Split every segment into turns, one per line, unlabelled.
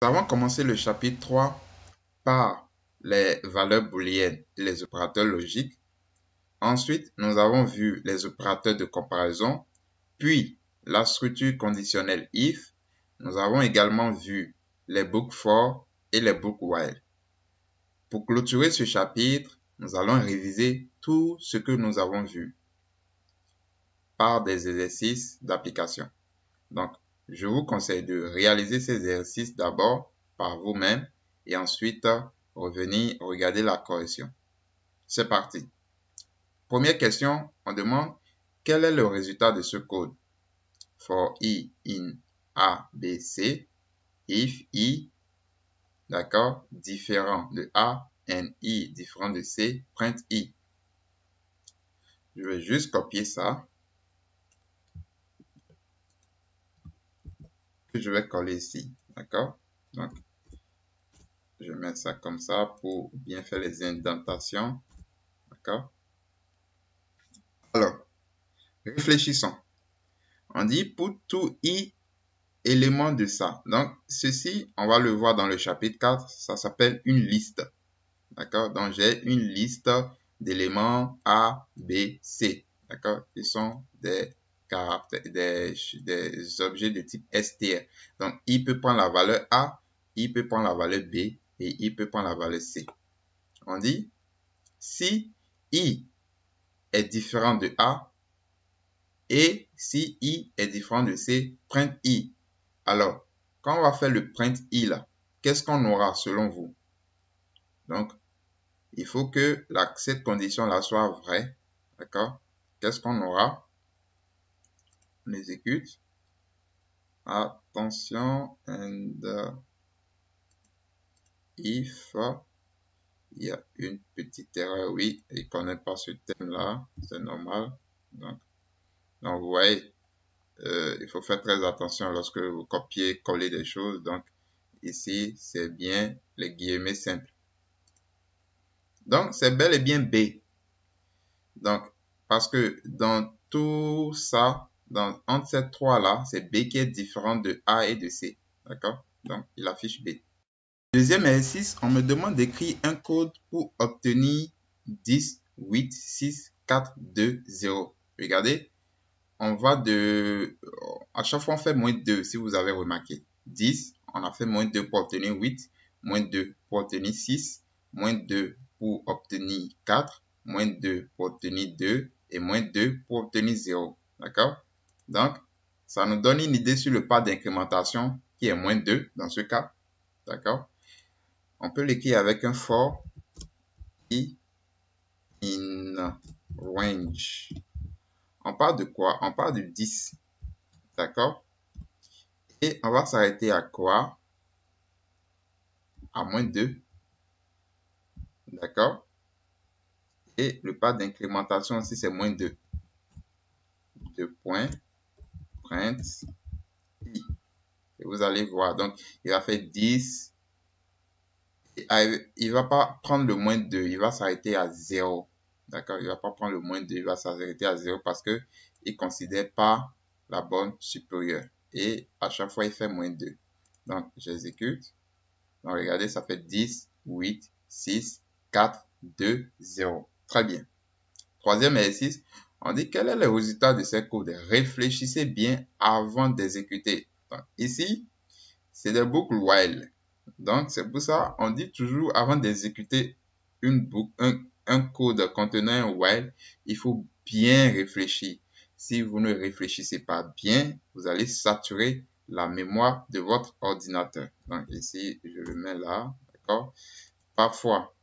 Nous avons commencé le chapitre 3 par les valeurs booléennes et les opérateurs logiques. Ensuite, nous avons vu les opérateurs de comparaison, puis la structure conditionnelle if. Nous avons également vu les book for et les book while. Pour clôturer ce chapitre, nous allons réviser tout ce que nous avons vu par des exercices d'application. Donc, je vous conseille de réaliser ces exercices d'abord par vous-même et ensuite revenir regarder la correction. C'est parti. Première question, on demande quel est le résultat de ce code. For i in A, B, C, if i, d'accord, différent de A, and i différent de C, print i. Je vais juste copier ça. Je vais coller ici, d'accord? Donc, je mets ça comme ça pour bien faire les indentations, d'accord? Alors, réfléchissons. On dit pour tout i élément de ça. Donc, ceci, on va le voir dans le chapitre 4, ça s'appelle une liste, d'accord? Donc, j'ai une liste d'éléments A, B, C, d'accord? Qui sont des caractères, des objets de type str. Donc, i peut prendre la valeur A, i peut prendre la valeur B et i peut prendre la valeur C. On dit, si i est différent de A et si i est différent de C, print i. Alors, quand on va faire le print i là, qu'est-ce qu'on aura selon vous? Donc, il faut que cette condition-là soit vraie. D'accord? Qu'est-ce qu'on aura? On exécute. Attention, and if il y a une petite erreur, oui, il ne connaît pas ce thème-là, c'est normal. Donc, vous voyez, il faut faire très attention lorsque vous copiez, collez des choses. Donc, ici, c'est bien les guillemets simples. Donc, c'est bel et bien B. Donc, parce que dans tout ça, entre ces trois-là, c'est B qui est différent de A et de C. D'accord? Donc, il affiche B. Deuxième exercice, on me demande d'écrire un code pour obtenir 10, 8, 6, 4, 2, 0. Regardez, on va à chaque fois on fait moins 2 si vous avez remarqué. 10, on a fait moins 2 pour obtenir 8, moins 2 pour obtenir 6, moins 2 pour obtenir 4, moins 2 pour obtenir 2 et moins 2 pour obtenir 0. D'accord? Donc, ça nous donne une idée sur le pas d'incrémentation qui est moins 2 dans ce cas. D'accord? On peut l'écrire avec un for i in range. On parle de quoi? On parle de 10. D'accord? Et on va s'arrêter à quoi? À moins 2. D'accord? Et le pas d'incrémentation aussi, c'est moins 2. 2 points, print, i. Et vous allez voir. Donc, il va faire 10. Il va pas prendre le moins 2. Il va s'arrêter à 0. D'accord? Il va pas prendre le moins 2. Il va s'arrêter à 0 parce que il considère pas la borne supérieure. Et à chaque fois, il fait moins 2. Donc, j'exécute. Donc, regardez, ça fait 10, 8, 6, 4, 2, 0. Très bien. Troisième exercice, on dit quel est le résultat de ces codes. Réfléchissez bien avant d'exécuter. Ici, c'est des boucles while. Donc, c'est pour ça on dit toujours avant d'exécuter une boucle, un code contenant un while, il faut bien réfléchir. Si vous ne réfléchissez pas bien, vous allez saturer la mémoire de votre ordinateur. Donc, ici, je le mets là, d'accord? Parfois,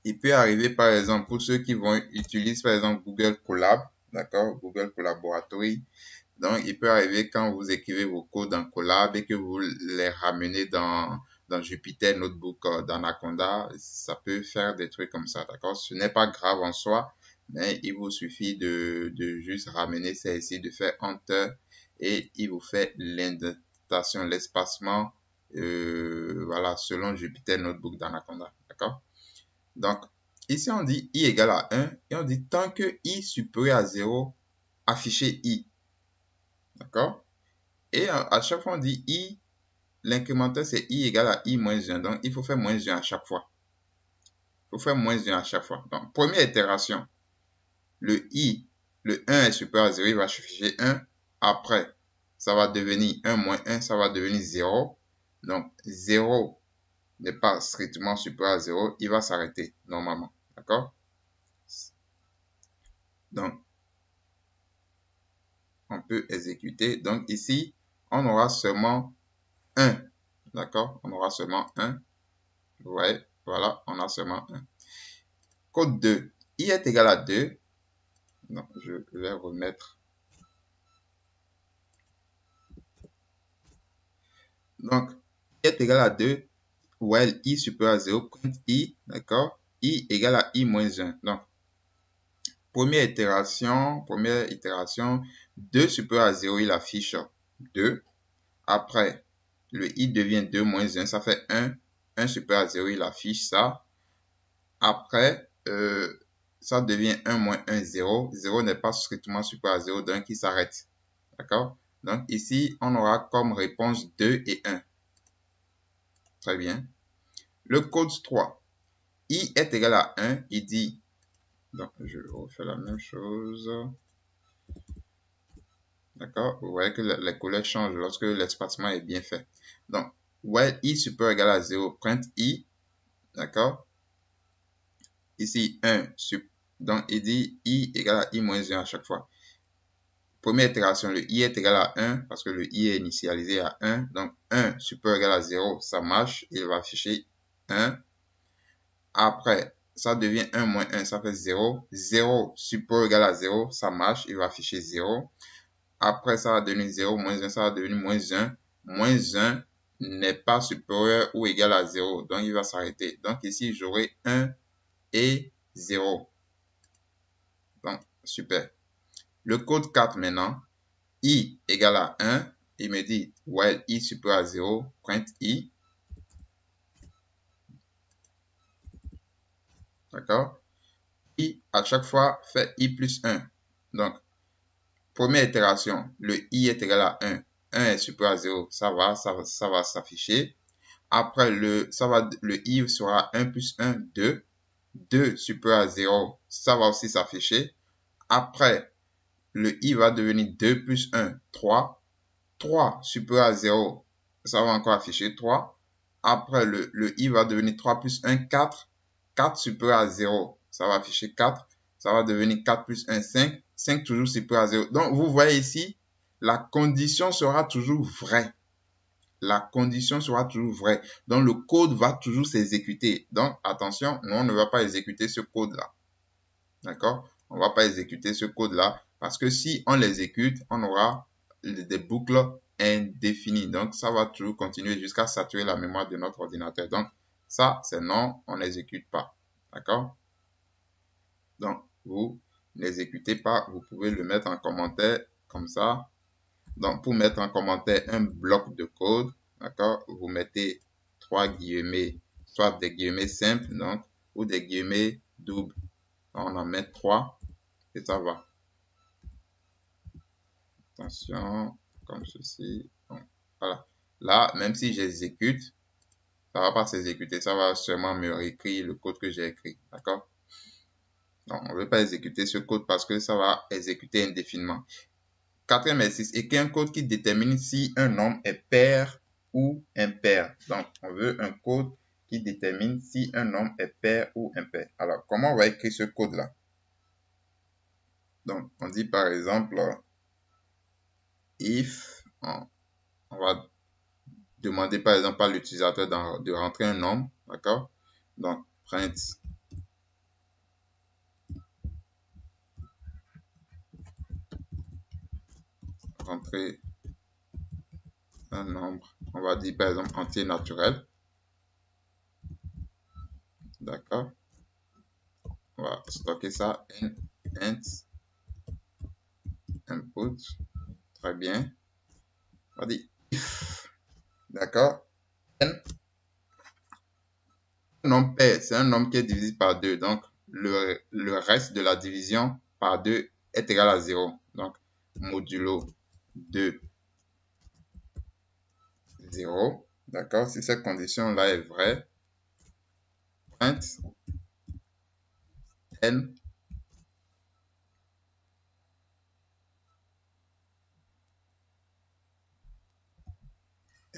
il peut arriver, par exemple, pour ceux qui utilisent, par exemple, Google Colab, d'accord? Google Collaboratory. Donc, il peut arriver quand vous écrivez vos codes dans Colab et que vous les ramenez dans Jupyter Notebook, dans Anaconda, ça peut faire des trucs comme ça, d'accord? Ce n'est pas grave en soi, mais il vous suffit de juste ramener ça ici, de faire Enter et il vous fait l'indentation, l'espacement, voilà, selon Jupyter Notebook d'Anaconda, d'accord? Donc, ici, on dit i égale à 1 et on dit tant que i supérieur à 0, affichez i. D'accord? Et à chaque fois, on dit i l'incrémenteur, c'est i égale à i moins 1. Donc, il faut faire moins 1 à chaque fois. Il faut faire moins 1 à chaque fois. Donc, première itération, le 1 est supérieur à 0, il va afficher 1. Après, ça va devenir 1 moins 1, ça va devenir 0. Donc, 0 n'est pas strictement supérieur à 0, il va s'arrêter normalement. D'accord? Donc, on peut exécuter. Donc, ici, on aura seulement 1. D'accord? On aura seulement 1. Vous voyez? Voilà, on a seulement 1. Code 2. I est égal à 2. Donc, je vais remettre. Donc, I est égal à 2. While I supérieur à 0, print I. D'accord? I égale à I moins 1. Donc, première itération, 2 supérieur à 0, il affiche 2. Après, le I devient 2 moins 1, ça fait 1. 1 supérieur à 0, il affiche ça. Après, ça devient 1 moins 1, 0. 0 n'est pas strictement supérieur à 0, donc il s'arrête. D'accord? Donc ici, on aura comme réponse 2 et 1. Très bien. Le code 3. I est égal à 1, il dit, donc je refais la même chose. D'accord? Vous voyez que les couleurs changent lorsque l'espacement est bien fait. Donc, while I supérieur égal à 0, print I. D'accord? Ici, 1. Donc, il dit I égale à I moins 1 à chaque fois. Première itération, le I est égal à 1 parce que le I est initialisé à 1. Donc, 1 supérieur égal à 0, ça marche. Il va afficher 1. Après, ça devient 1 moins 1, ça fait 0. 0 supérieur égal à 0, ça marche. Il va afficher 0. Après, ça va devenir 0, moins 1, ça va devenir moins 1. Moins 1 n'est pas supérieur ou égal à 0. Donc, il va s'arrêter. Donc, ici, j'aurai 1 et 0. Donc, super. Le code 4 maintenant. I égale à 1. Il me dit, while I supérieur à 0, print I. D'accord? I, à chaque fois, fait I plus 1. Donc, première itération, le I est égal à 1. 1 est supérieur à 0, ça va s'afficher. Après, le I sera 1 plus 1, 2. 2 supérieur à 0, ça va aussi s'afficher. Après, le I va devenir 2 plus 1, 3. 3 supérieur à 0, ça va encore afficher 3. Après, le I va devenir 3 plus 1, 4. 4 supérieur à 0, ça va afficher 4. Ça va devenir 4 plus 1, 5. 5 toujours supérieur à 0. Donc, vous voyez ici, la condition sera toujours vraie. La condition sera toujours vraie. Donc, le code va toujours s'exécuter. Donc, attention, nous, on ne va pas exécuter ce code-là. D'accord? On ne va pas exécuter ce code-là parce que si on l'exécute, on aura des boucles indéfinies. Donc, ça va toujours continuer jusqu'à saturer la mémoire de notre ordinateur. Donc, ça, c'est non, on n'exécute pas. D'accord? Donc, vous n'exécutez pas. Vous pouvez le mettre en commentaire comme ça. Donc, pour mettre en commentaire un bloc de code, d'accord, vous mettez 3 guillemets, soit des guillemets simples, donc, ou des guillemets doubles. On en met 3 et ça va. Attention, comme ceci. Donc, voilà. Là, même si j'exécute, ça va pas s'exécuter. Ça va seulement me réécrire le code que j'ai écrit. D'accord? Donc, on ne veut pas exécuter ce code parce que ça va exécuter indéfiniment. Quatrième exercice, écrire un code qui détermine si un nombre est pair ou impair. Donc, on veut un code qui détermine si un nombre est pair ou impair. Alors, comment on va écrire ce code-là? Donc, on dit par exemple, if, on va demander par exemple à l'utilisateur de rentrer un nombre, d'accord? Donc, print rentrer un nombre, on va dire par exemple entier naturel, d'accord? On va stocker ça int input, très bien. On va dire if, d'accord? Un nombre pair, c'est un nombre qui est divisé par 2, donc le reste de la division par 2 est égal à 0. Donc, modulo 2, 0. D'accord? Si cette condition-là est vraie, print n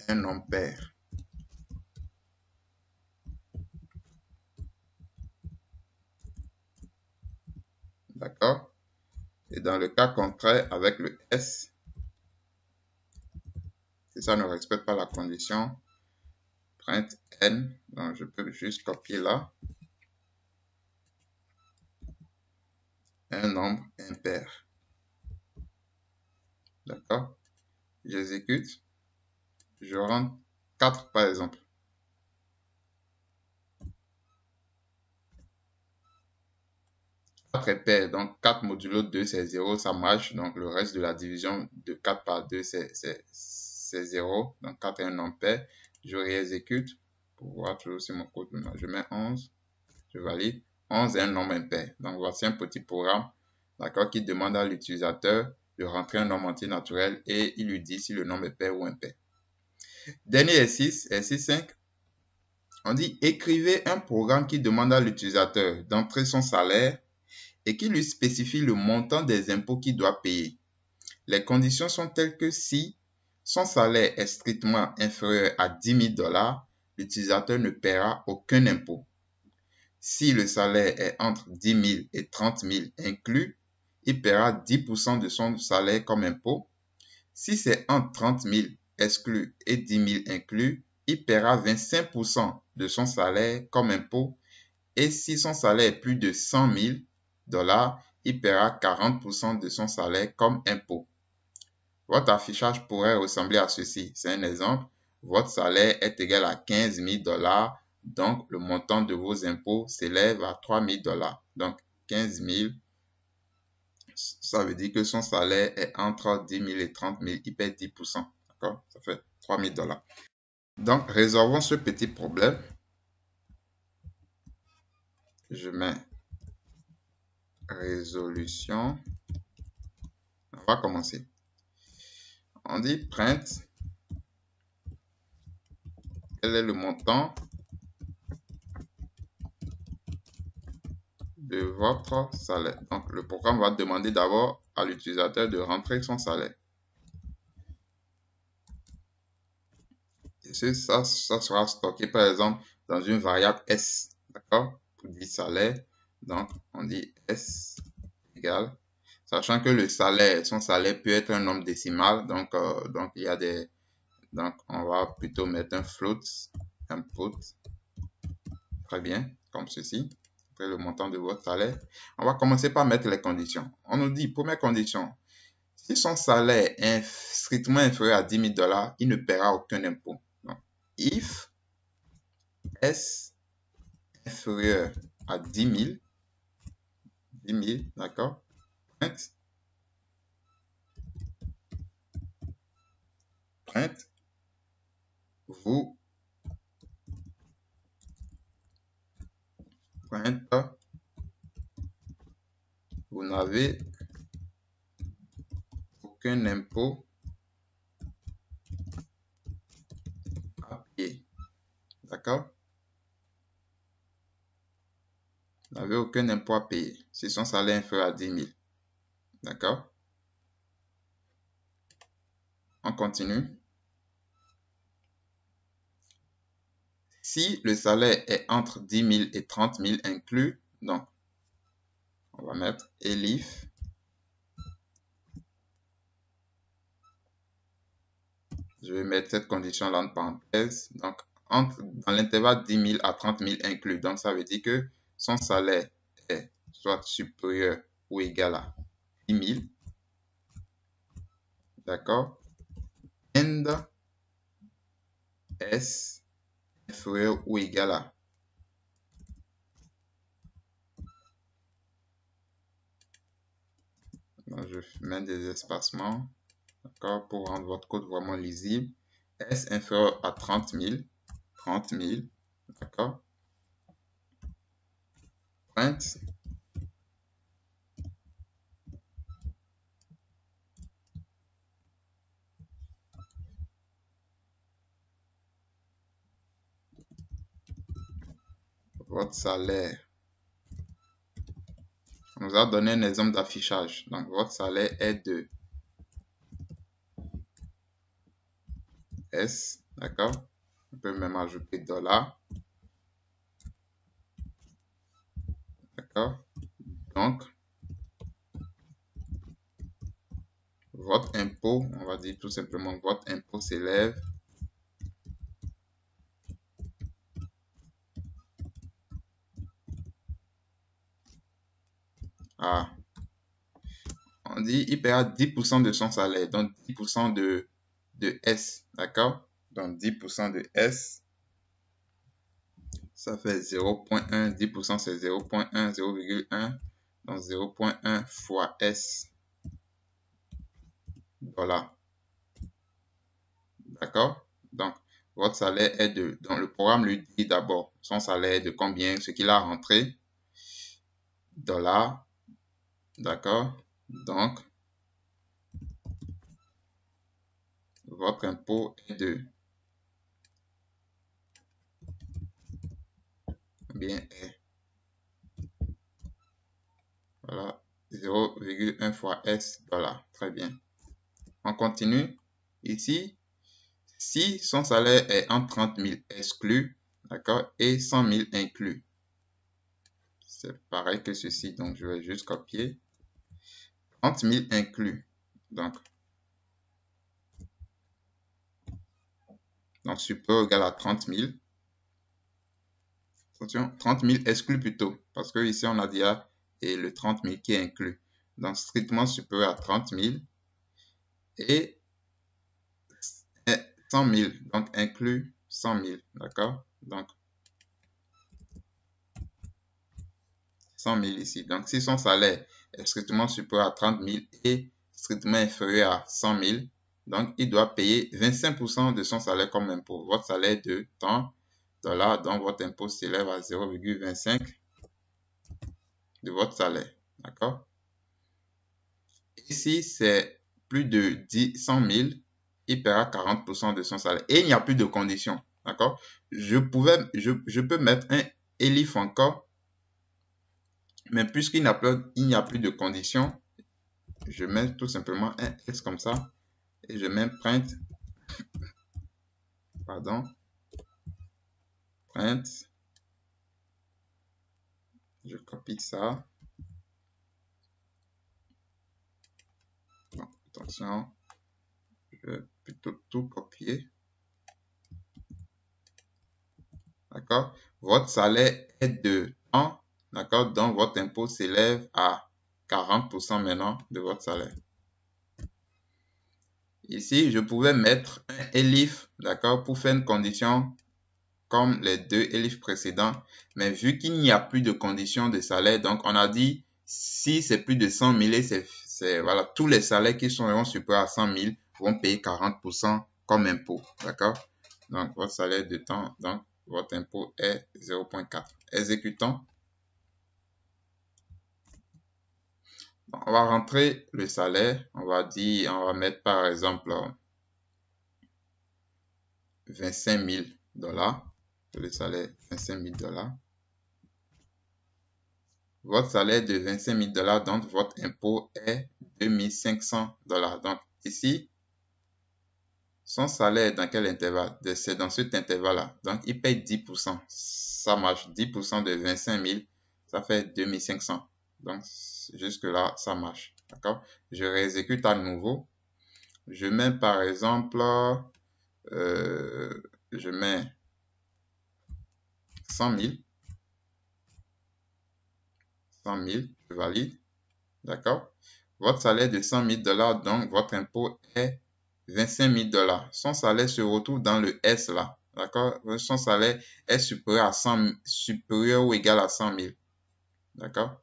un nombre pair. D'accord? Et dans le cas contraire, avec le S, si ça ne respecte pas la condition, print n, donc je peux juste copier là, un nombre impair. D'accord? J'exécute, je rentre 4 par exemple. 4 est pair, donc 4 modulo 2 c'est 0, ça marche. Donc le reste de la division de 4 par 2 c'est 0. Donc 4 est un nombre pair. Je réexécute pour voir toujours si mon code, je mets 11, je valide. 11 est un nombre impair. Donc voici un petit programme, d'accord, qui demande à l'utilisateur de rentrer un nombre entier naturel et il lui dit si le nombre est pair ou impair. Dernier exercice, exercice 5. On dit écrivez un programme qui demande à l'utilisateur d'entrer son salaire et qui lui spécifie le montant des impôts qu'il doit payer. Les conditions sont telles que si son salaire est strictement inférieur à 10 000 $, l'utilisateur ne paiera aucun impôt. Si le salaire est entre 10 000 et 30 000 inclus, il paiera 10% de son salaire comme impôt. Si c'est entre 30 000 exclus et 10 000 inclus, il paiera 25% de son salaire comme impôt. Et si son salaire est plus de 100 000 $, il paiera 40% de son salaire comme impôt. Votre affichage pourrait ressembler à ceci. C'est un exemple. Votre salaire est égal à 15 000 $, donc le montant de vos impôts s'élève à 3 000 $. Donc 15 000, ça veut dire que son salaire est entre 10 000 et 30 000, il paie 10%. D'accord? Ça fait 3 000 $. Donc résolvons ce petit problème. Je mets résolution. On va commencer. On dit print. Quel est le montant de votre salaire? Donc, le programme va demander d'abord à l'utilisateur de rentrer son salaire. Et ça sera stocké, par exemple, dans une variable S. D'accord? Pour dire salaire. Donc, on dit S égale. Sachant que le salaire, son salaire peut être un nombre décimal. Donc, il y a des. Donc, on va plutôt mettre un float, input. Très bien, comme ceci. Après le montant de votre salaire. On va commencer par mettre les conditions. On nous dit, première condition, si son salaire est strictement inférieur à 10 000 $, il ne paiera aucun impôt. Donc, if S inférieur à 10 000, d'accord, print, vous, print, vous n'avez aucun impôt à payer. D'accord? Vous n'avez aucun impôt à payer si son salaire est inférieur à 10 000. D'accord? On continue. Si le salaire est entre 10 000 et 30 000 inclus, donc, on va mettre elif. Je vais mettre cette condition-là en parenthèse. Donc, dans l'intervalle 10 000 à 30 000 inclus. Donc, ça veut dire que son salaire est soit supérieur ou égal à 10 000. D'accord? And S inférieur ou égal à. Donc, je mets des espacements. D'accord? Pour rendre votre code vraiment lisible. S inférieur à 30 000. 30 000. D'accord? Print. votre salaire. On nous a donné un exemple d'affichage. Donc, votre salaire est de S, d'accord? On peut même ajouter $, d'accord? Donc, votre impôt, on va dire tout simplement que votre impôt s'élève à, on dit, il paiera 10% de son salaire, donc 10% de S, d'accord? Donc 10% de S, ça fait 0.1, 10% c'est 0.1, 0,1, donc 0.1 fois S, $. D'accord? Donc, votre salaire est de, donc le programme lui dit d'abord son salaire est de combien, ce qu'il a rentré, $, d'accord? Donc, votre impôt est de, bien est, voilà, 0,1 fois S, $. Très bien. On continue. Ici, si son salaire est en 30 000 exclus, d'accord, et 100 000 inclus, c'est pareil que ceci, donc je vais juste copier. 30 000 inclus, donc supérieur ou égal à 30 000. Attention, 30 000 exclus plutôt, parce que ici on a déjà et le 30 000 qui est inclus. Donc strictement supérieur à 30 000 et 100 000, donc inclus 100 000, d'accord? Donc 100 000 ici. Donc si son salaire est strictement supérieur à 30 000 et strictement inférieur à 100 000, donc il doit payer 25% de son salaire comme impôt. Votre salaire de tant $, donc votre impôt s'élève à 0,25 de votre salaire, d'accord? Ici, c'est plus de 100 000, il paiera 40% de son salaire. Et il n'y a plus de condition, d'accord? Je peux mettre un ELIF encore, mais puisqu'il n'y a plus de condition, je mets tout simplement un S comme ça, et je mets print, pardon, print, je copie ça. Bon, attention, je vais plutôt tout copier. D'accord? Votre salaire est de temps, d'accord? Donc, votre impôt s'élève à 40% maintenant de votre salaire. Ici, je pouvais mettre un ELIF, d'accord, pour faire une condition comme les deux ELIF précédents. Mais vu qu'il n'y a plus de condition de salaire, donc on a dit si c'est plus de 100 000 et voilà, tous les salaires qui seront supérieurs à 100 000 vont payer 40% comme impôt, d'accord? Donc, votre salaire de temps, donc votre impôt est 0.4. Exécutons. On va rentrer le salaire. On va mettre par exemple 25 000 $. Le salaire 25 000 $. Votre salaire de 25 000 $, donc votre impôt est 2500 $. Donc ici, son salaire est dans quel intervalle? C'est dans cet intervalle-là. Donc il paye 10%. Ça marche. 10% de 25 000, ça fait 2500. Donc jusque-là, ça marche. D'accord? Je réexécute à nouveau. Je mets par exemple, je mets 100 000. 100 000, je valide. D'accord? Votre salaire de 100 000 $, donc votre impôt est 25 000 $. Son salaire se retrouve dans le S là. D'accord? Son salaire est supérieur à 100, supérieur ou égal à 100 000. D'accord?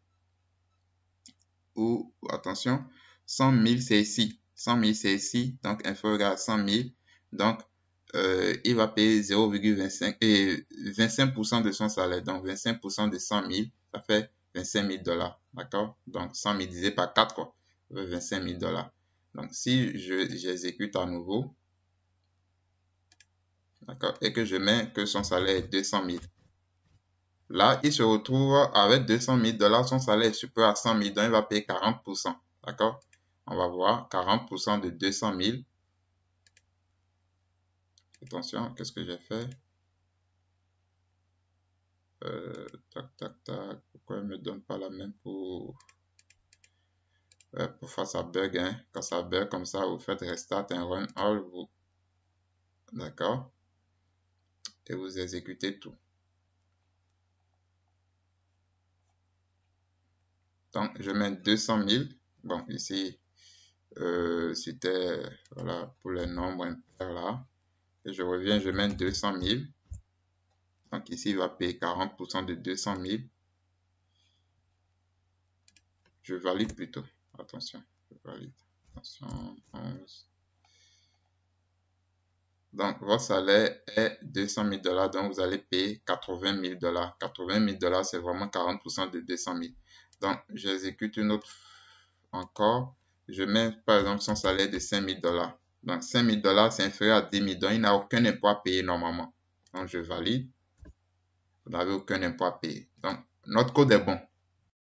Ou, attention, 100 000 c'est ici. 100 000 c'est ici. Donc, inférieur ou égal à 100 000. Donc, il va payer 0,25 et 25% de son salaire. Donc, 25% de 100 000, ça fait 25 000 $. D'accord? Donc, 100 000 divisé par 4, quoi. 25 000 $. Donc, si j'exécute à nouveau, d'accord, et que je mets que son salaire est 200 000, là, il se retrouve avec 200 000 $, son salaire est supérieur à 100 000, donc il va payer 40%. D'accord? On va voir 40% de 200 000. Attention, qu'est-ce que j'ai fait? Tac, tac, tac. Pourquoi il ne me donne pas la même pour faire ça bug, hein? Quand ça bug comme ça, vous faites restart and run all, vous. D'accord? Et vous exécutez tout. Donc, je mets 200 000. Bon, ici, c'était, voilà, pour les nombres impairs là. Et je reviens, je mets 200 000. Donc, ici, il va payer 40% de 200 000. Je valide plutôt. Attention, je valide. Attention, 11. Donc, votre salaire est 200 000 $, donc vous allez payer 80 000 $. 80 000 $, c'est vraiment 40% de 200 000. Donc, j'exécute une autre encore. Je mets, par exemple, son salaire de 5 000 $. Donc, 5 000 $, c'est inférieur à 10 000 $, donc il n'a aucun impôt à payer normalement. Donc, je valide. Vous n'avez aucun impôt à payer. Donc, notre code est bon.